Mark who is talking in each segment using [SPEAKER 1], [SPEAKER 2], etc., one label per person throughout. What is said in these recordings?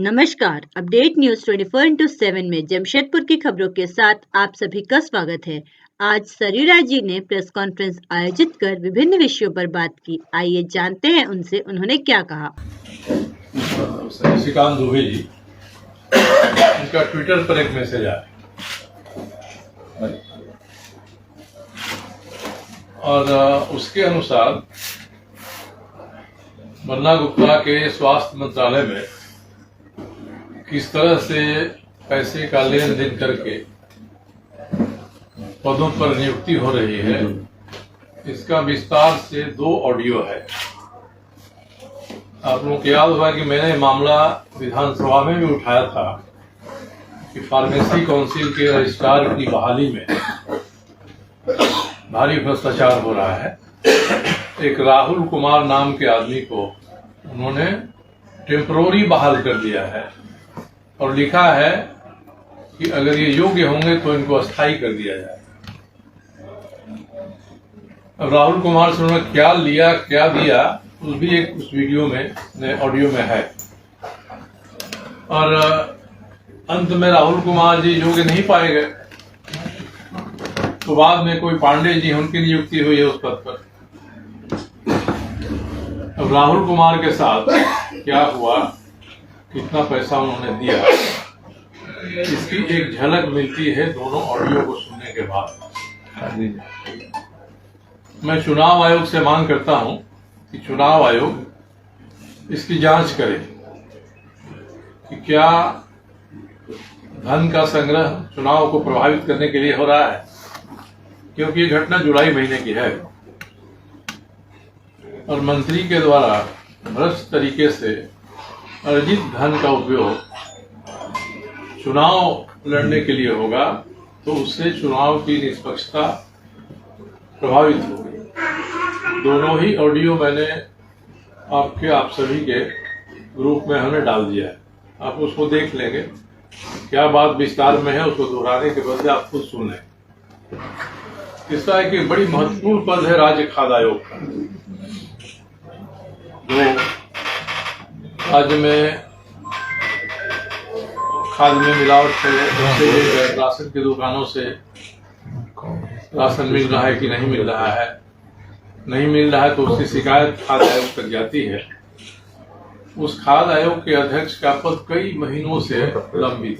[SPEAKER 1] नमस्कार। Update news 24/7 में जमशेदपुर की खबरों के साथ आप सभी का स्वागत है। आज सरीरा जी ने प्रेस कॉन्फ्रेंस आयोजित कर विभिन्न विषयों पर बात की। आइए जानते हैं उनसे उन्होंने क्या कहा।
[SPEAKER 2] शशिकांत दुबे जी, उनका ट्विटर पर एक मैसेज आया और उसके अनुसार बन्ना गुप्ता के स्वास्थ्य मंत्रालय में किस तरह से पैसे का लेन देन करके पदों पर नियुक्ति हो रही है, इसका विस्तार से 2 ऑडियो है। आप लोगों को याद होगा कि मैंने मामला विधानसभा में भी उठाया था कि फार्मेसी काउंसिल के रजिस्ट्रार की बहाली में भारी भ्रष्टाचार हो रहा है। एक राहुल कुमार नाम के आदमी को उन्होंने टेम्परोरी बहाल कर दिया है और लिखा है कि अगर ये योग्य होंगे तो इनको अस्थायी कर दिया जाए। अब राहुल कुमार से उन्होंने क्या लिया क्या दिया उस भी एक उस वीडियो में ऑडियो में है। और अंत में राहुल कुमार जी योग्य नहीं पाए गए, तो बाद में कोई पांडे जी उनकी नियुक्ति हुई है उस पद पर। अब राहुल कुमार के साथ क्या हुआ, कितना पैसा उन्होंने दिया, इसकी एक झलक मिलती है दोनों ऑडियो को सुनने के बाद। मैं चुनाव आयोग से मांग करता हूं कि चुनाव आयोग इसकी जांच करे कि क्या धन का संग्रह चुनाव को प्रभावित करने के लिए हो रहा है, क्योंकि ये घटना जुलाई महीने की है और मंत्री के द्वारा भ्रष्ट तरीके से अर्जित धन का उपयोग चुनाव लड़ने के लिए होगा तो उससे चुनाव की निष्पक्षता प्रभावित होगी। दोनों ही ऑडियो मैंने आप सभी के ग्रुप में हमने डाल दिया है, आप उसको देख लेंगे। क्या बात विस्तार में है उसको दोहराने के बदले आप खुद सुन लें। इसका एक बड़ी महत्वपूर्ण पद है राज्य खाद्य आयोग का, जो राज्य में खाद्य में मिलावट से राशन की दुकानों से राशन मिल रहा है कि नहीं मिल रहा है, नहीं मिल रहा है तो उसकी शिकायत खाद्य आयोग तक जाती है। उस खाद्य आयोग के अध्यक्ष का पद कई महीनों से लंबित,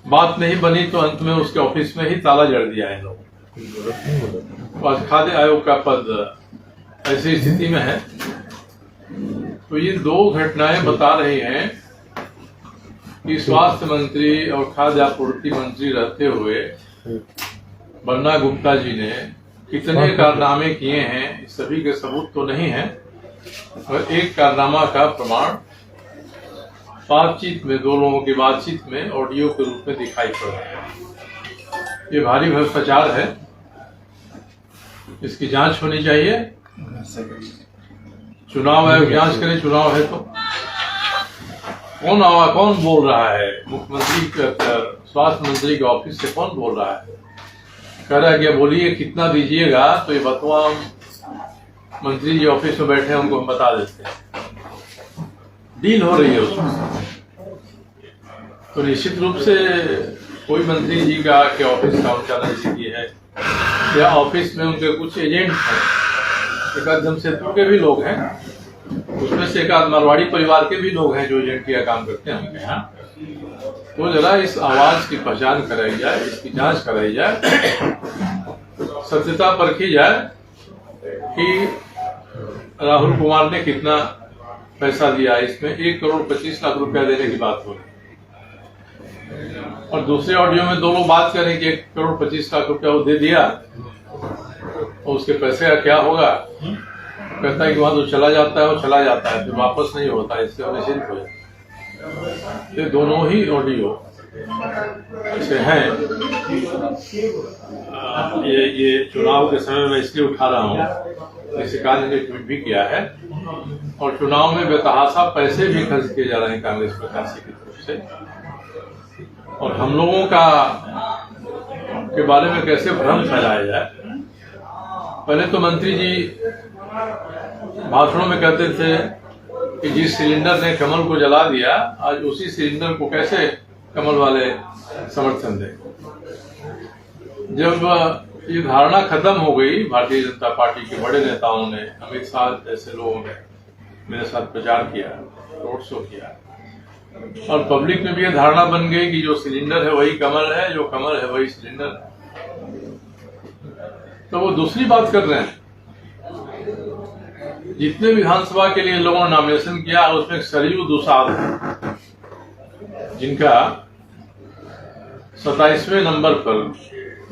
[SPEAKER 2] बात नहीं बनी तो अंत में उसके ऑफिस में ही ताला जड़ दिया है लोग। आज खाद्य आयोग का पद ऐसी स्थिति में है। तो ये 2 घटनाएं बता रही हैं कि स्वास्थ्य मंत्री और खाद्य आपूर्ति मंत्री रहते हुए बन्ना गुप्ता जी ने कितने कारनामे किए हैं, सभी के सबूत तो नहीं है, और एक कारनामा का प्रमाण बातचीत में 2 लोगों की बातचीत में ऑडियो के रूप में दिखाई पड़ रहा है। ये भारी भ्रष्टाचार है, इसकी जांच होनी चाहिए। चुनाव आयोग जांच करे, चुनाव है तो कौन बोल रहा है, मुख्यमंत्री स्वास्थ्य मंत्री के ऑफिस से कौन बोल रहा है, कह रहा है कि बोलिए कितना दीजिएगा, तो ये बतवा मंत्री जी ऑफिस में बैठे हैं उनको हम बता देते हैं, डील हो रही है उसमें। तो निश्चित रूप से कोई मंत्री जी का के ऑफिस का उनका नजदीकी है या ऑफिस में उनके कुछ एजेंट हैं, एक आध जमशेदपुर के भी लोग हैं, उसमें से एक आध मारवाड़ी परिवार के भी लोग हैं जो एजेंट का काम करते हैं उनके यहाँ। तो जरा इस आवाज की पहचान कराई जाए, इसकी जांच कराई जाए, सत्यता परखी जाए कि राहुल कुमार ने कितना पैसा दिया। इसमें 1,25,00,000 रुपया देने की बात हो रही है और दूसरे ऑडियो में 2 लोग बात करें कि 1,25,00,000 रुपया वो दे दिया और उसके पैसे का क्या होगा। कहता है कि वहां तो चला जाता है, वो चला जाता है, फिर वापस नहीं होता, इससे वो निश्चिंत हो जाता है। ये दोनों ही ऑडियो ऐसे हैं। ये चुनाव के समय में इसलिए उठा रहा हूँ, शिकायत ने ट्वीट भी किया है और चुनाव में बेतहाशा पैसे भी खर्च किए जा रहे हैं कांग्रेस प्रत्याशी की तरफ से, और हम लोगों का के बारे में कैसे भ्रम फैलाया जाए। पहले तो मंत्री जी भाषणों में कहते थे कि जिस सिलेंडर ने कमल को जला दिया, आज उसी सिलेंडर को कैसे कमल वाले समर्थन दें। जब ये धारणा खत्म हो गई, भारतीय जनता पार्टी के बड़े नेताओं ने, अमित शाह जैसे लोगों ने मेरे साथ प्रचार किया, रोड शो किया, और पब्लिक में भी ये धारणा बन गई कि जो सिलेंडर है वही कमल है, जो कमल है वही सिलेंडर है, तो वो दूसरी बात कर रहे हैं। जितने विधानसभा के लिए लोगों ने नॉमिनेशन किया, उसमें सरयू दुसाद है, जिनका 27वें नंबर पर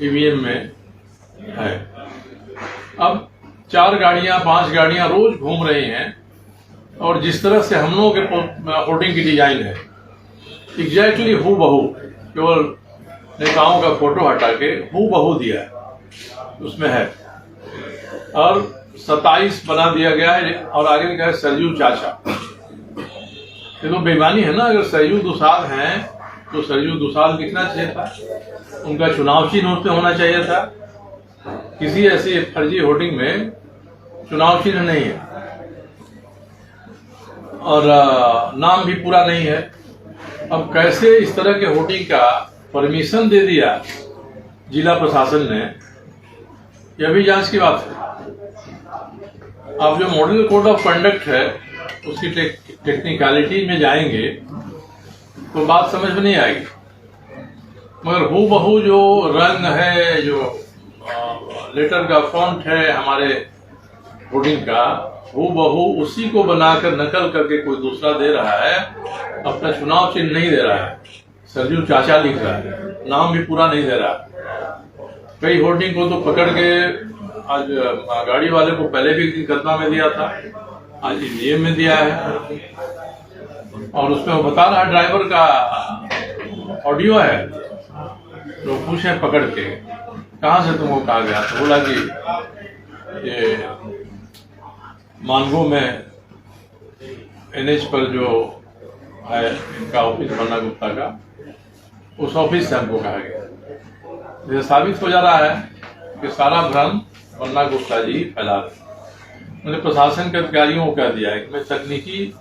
[SPEAKER 2] ईवीएम में है। अब 4 गाड़ियां 5 गाड़ियां रोज घूम रही हैं, और जिस तरह से हम लोगों के होर्डिंग की डिजाइन है, एग्जैक्टली हूबहू, केवल नेताओं का फोटो हटा के हूबहू दिया है, उसमें है, और 27 बना दिया गया है, और आगे लिखा है सरयू चाचा। ये तो बेईमानी है ना। अगर सरयू दुसाल हैं तो सरयू दुसाल लिखना चाहिए था, उनका चुनाव चिन्ह उसमें होना चाहिए था। किसी ऐसी फर्जी होर्डिंग में चुनाव चिन्ह नहीं है, और नाम भी पूरा नहीं है। अब कैसे इस तरह के होर्डिंग का परमिशन दे दिया जिला प्रशासन ने, यह भी जांच की बात है। अब जो मॉडल कोड ऑफ कंडक्ट है, उसकी टेक्निकलिटी में जाएंगे तो बात समझ में नहीं आएगी, मगर हूबहू जो रंग है, जो लेटर का फॉन्ट है हमारे होर्डिंग का, हूबहू उसी को बनाकर नकल करके कोई दूसरा दे रहा है, अपना चुनाव चिन्ह नहीं दे रहा है, सरयू चाचा लिख रहा है, नाम भी पूरा नहीं दे रहा। कई होर्डिंग को तो पकड़ के आज गाड़ी वाले को पहले भी मुकदमा में दिया था, आज ईवीएम में दिया है, और उसमें वो बता रहा है, ड्राइवर का ऑडियो है, तो पूछे पकड़ के कहाँ से तुमको कहा गया, तो बोला कि ये मानगो में एनएच पर जो है इनका ऑफिस बन्ना गुप्ता का, उस ऑफिस से हमको कहा गया। ये साबित हो जा रहा है कि सारा भ्रम बन्ना गुप्ता जी फैला रहे। मैंने प्रशासन के अधिकारियों को कह दिया है कि मैं तकनीकी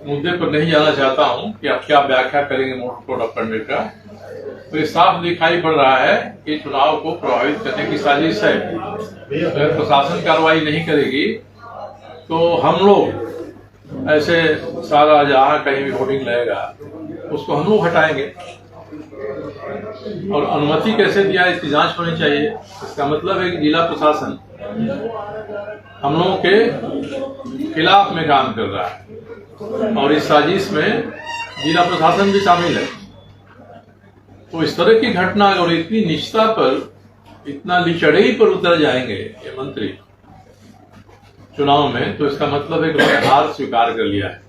[SPEAKER 2] मुद्दे पर नहीं जाना चाहता हूं कि आप क्या व्याख्या करेंगे मॉडल कोड ऑफ कंडक्ट का। तो ये साफ दिखाई पड़ रहा है कि चुनाव को प्रभावित करने की साजिश है। अगर प्रशासन कार्रवाई नहीं करेगी तो हम लोग ऐसे सारा जहां कहीं भी होर्डिंग लगेगा उसको हम लोग हटाएंगे, और अनुमति कैसे दिया इसकी जांच होनी चाहिए। इसका मतलब है कि जिला प्रशासन हम लोगों के खिलाफ में काम कर रहा है, और इस साजिश में जिला प्रशासन भी शामिल है। तो इस तरह की घटना और इतनी निष्ठा पर, इतना लिचड़ई पर उतर जाएंगे ये मंत्री चुनाव में, तो इसका मतलब है कि उन्होंने हार स्वीकार कर लिया है।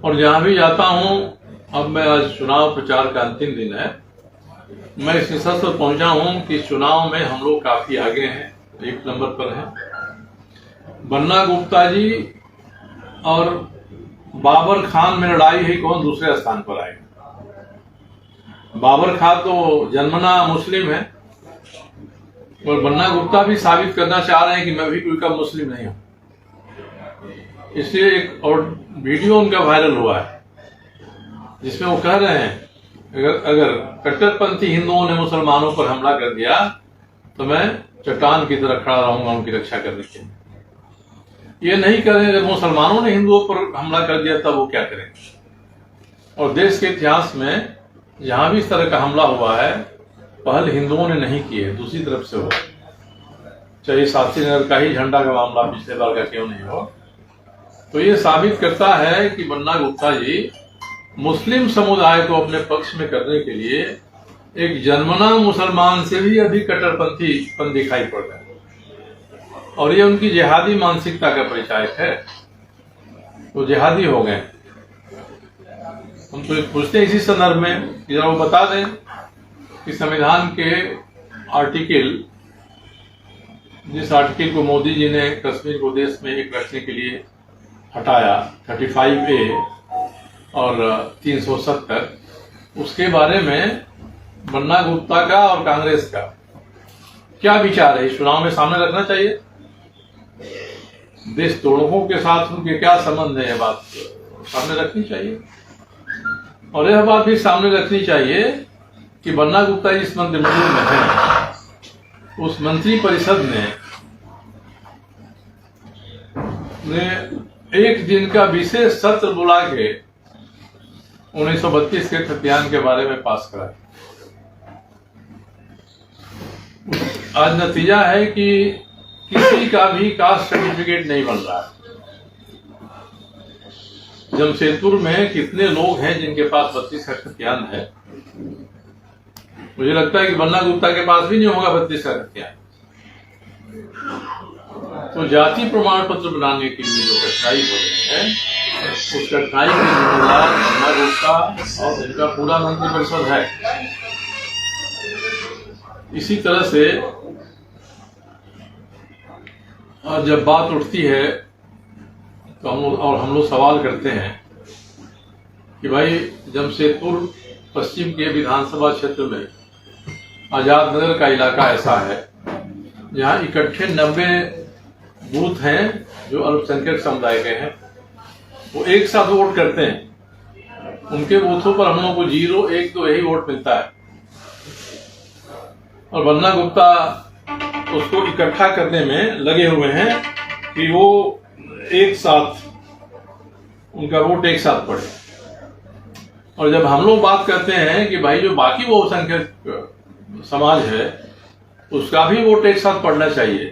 [SPEAKER 2] और जहां भी जाता हूं, अब मैं आज चुनाव प्रचार का अंतिम दिन है, मैं इस निष्कर्ष पर पहुंचा हूं कि चुनाव में हम लोग काफी आगे हैं, 1 नंबर पर हैं। बन्ना गुप्ता जी और बाबर खान में लड़ाई है, कौन दूसरे स्थान पर आएगा। बाबर खान तो जन्मना मुस्लिम है, और बन्ना गुप्ता भी साबित करना चाह रहे हैं कि मैं भी कोई का मुस्लिम नहीं हूं। इसलिए एक और वीडियो उनका वायरल हुआ है जिसमें वो कह रहे हैं अगर कट्टरपंथी हिंदुओं ने मुसलमानों पर हमला कर दिया तो मैं चट्टान की तरह खड़ा रहूंगा उनकी रक्षा करने के लिए। ये नहीं करें अगर मुसलमानों ने हिंदुओं पर हमला कर दिया तब वो क्या करेंगे। और देश के इतिहास में जहां भी इस तरह का हमला हुआ है, पहल हिंदुओं ने नहीं की है, दूसरी तरफ से हुआ। चाहे शास्त्री नगर का ही झंडा का मामला पिछले बार का क्यों नहीं हो। तो ये साबित करता है कि बन्ना गुप्ता जी मुस्लिम समुदाय को अपने पक्ष में करने के लिए एक जन्मना मुसलमान से भी अधिक कट्टरपंथीपन दिखाई पड़ रहा है, और ये उनकी जिहादी मानसिकता का परिचायक है। तो जिहादी हो गए। हम तो पूछते हैं इसी संदर्भ में कि जरा वो बता दें कि संविधान के आर्टिकल, जिस आर्टिकल को मोदी जी ने कश्मीर को देश में एक रखने के लिए हटाया, 35A और 370, उसके बारे में बन्ना गुप्ता का और कांग्रेस का क्या विचार है, इस चुनाव में सामने रखना चाहिए। देशद्रोहों के साथ उनके क्या संबंध है, यह बात सामने रखनी चाहिए। और यह बात भी सामने रखनी चाहिए कि बन्ना गुप्ता जिस मंत्रिमंडल में है, उस मंत्री परिषद ने एक दिन का विशेष सत्र बुला के 1932 के खतियान के बारे में पास कराया। आज नतीजा है कि किसी का भी कास्ट सर्टिफिकेट नहीं बन रहा है। जमशेदपुर में कितने लोग हैं जिनके पास 32 का खतियान है? मुझे लगता है कि बन्ना गुप्ता के पास भी नहीं होगा 32 का खतियान। तो जाति प्रमाण पत्र बनाने के लिए जो कठिनाई हो रही है, उस कठिनाई के जिम्मेदार बन्ना गुप्ता और इनका पूरा मंत्रिपरिषद है। इसी तरह से जब बात उठती है तो हम लोग सवाल करते हैं कि भाई जमशेदपुर पश्चिम के विधानसभा क्षेत्र में आजाद नगर का इलाका ऐसा है जहां इकट्ठे 90 बूथ हैं जो अल्पसंख्यक समुदाय के हैं। वो एक साथ वोट करते हैं, उनके बूथों पर हम लोग को 0, 1, 2 यही वोट मिलता है। और बन्ना गुप्ता उसको इकट्ठा करने में लगे हुए हैं कि वो एक साथ, उनका वोट एक साथ पड़े। और जब हम लोग बात करते हैं कि भाई जो बाकी बहुसंख्यक समाज है उसका भी वोट एक साथ पड़ना चाहिए,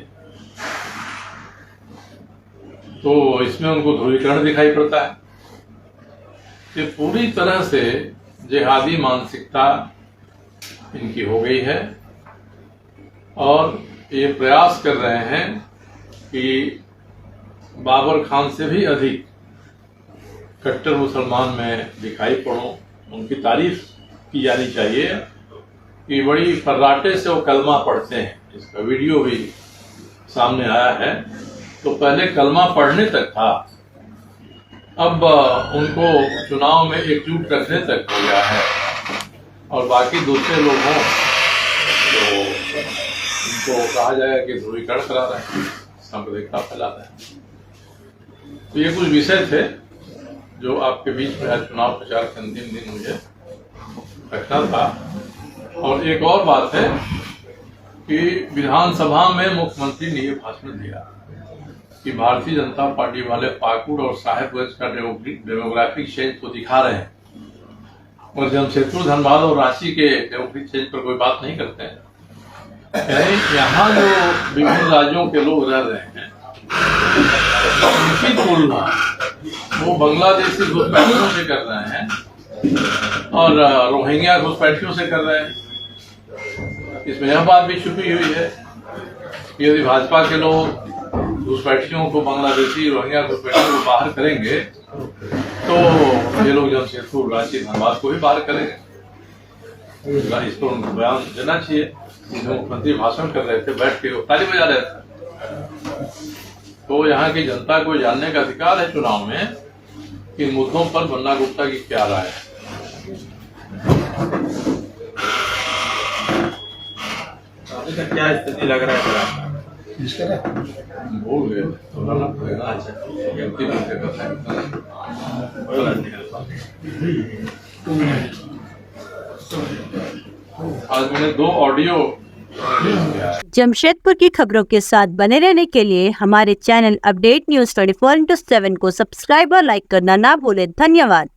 [SPEAKER 2] तो इसमें उनको ध्रुवीकरण दिखाई पड़ता है कि पूरी तरह से जिहादी मानसिकता इनकी हो गई है। और ये प्रयास कर रहे हैं कि बाबर खान से भी अधिक कट्टर मुसलमान में दिखाई पड़ो, उनकी तारीफ की जानी चाहिए कि बड़ी फर्राटे से वो कलमा पढ़ते हैं। इसका वीडियो भी सामने आया है। तो पहले कलमा पढ़ने तक था, अब उनको चुनाव में एकजुट रखने तक हो गया है। और बाकी दूसरे लोग हों तो उनको कहा जाएगा कि ध्रुवीकरण करा रहे हैं, सांप्रदायिकता फैला रहे हैं। तो ये कुछ विषय थे जो आपके बीच में आज चुनाव प्रचार के अंतिम दिन मुझे रखना था। और एक और बात है कि विधानसभा में मुख्यमंत्री ने ये भाषण दिया कि भारतीय जनता पार्टी वाले पाकुड़ और साहेबगंज का डेमोग्राफिक चेंज को दिखा रहे हैं, और जमशेदपुर, धनबाद और रांची के डेमोग्राफिक चेंज पर कोई बात नहीं करते हैं। यहाँ जो विभिन्न राज्यों के लोग रह रहे हैं उनकी तुलना वो बांग्लादेशी घुसपैठियों से कर रहे हैं और रोहिंग्या घुसपैठियों से कर रहे हैं। इसमें यह बात भी छुपी हुई है कि यदि भाजपा के लोग घुसपैठियों को, बांग्लादेशी रोहिंग्या घुसपैठियों को बाहर करेंगे तो ये लोग जमशेदपुर, रांची, धनबाद को भी बाहर करेंगे। इस पर उनको बयान देना चाहिए। मुख्यमंत्री भाषण कर रहे थे, बैठ के वो ताली बजा रहे थे। तो यहाँ की जनता को जानने का अधिकार है चुनाव में कि इन मुद्दों पर बन्ना गुप्ता की क्या राय है।
[SPEAKER 3] अभी तक क्या स्थिति लग रहा है?
[SPEAKER 2] भूल गए आज मैंने 2 ऑडियो।
[SPEAKER 1] जमशेदपुर की खबरों के साथ बने रहने के लिए हमारे चैनल अपडेट न्यूज 24/7 को सब्सक्राइब और लाइक करना ना भूलें। धन्यवाद।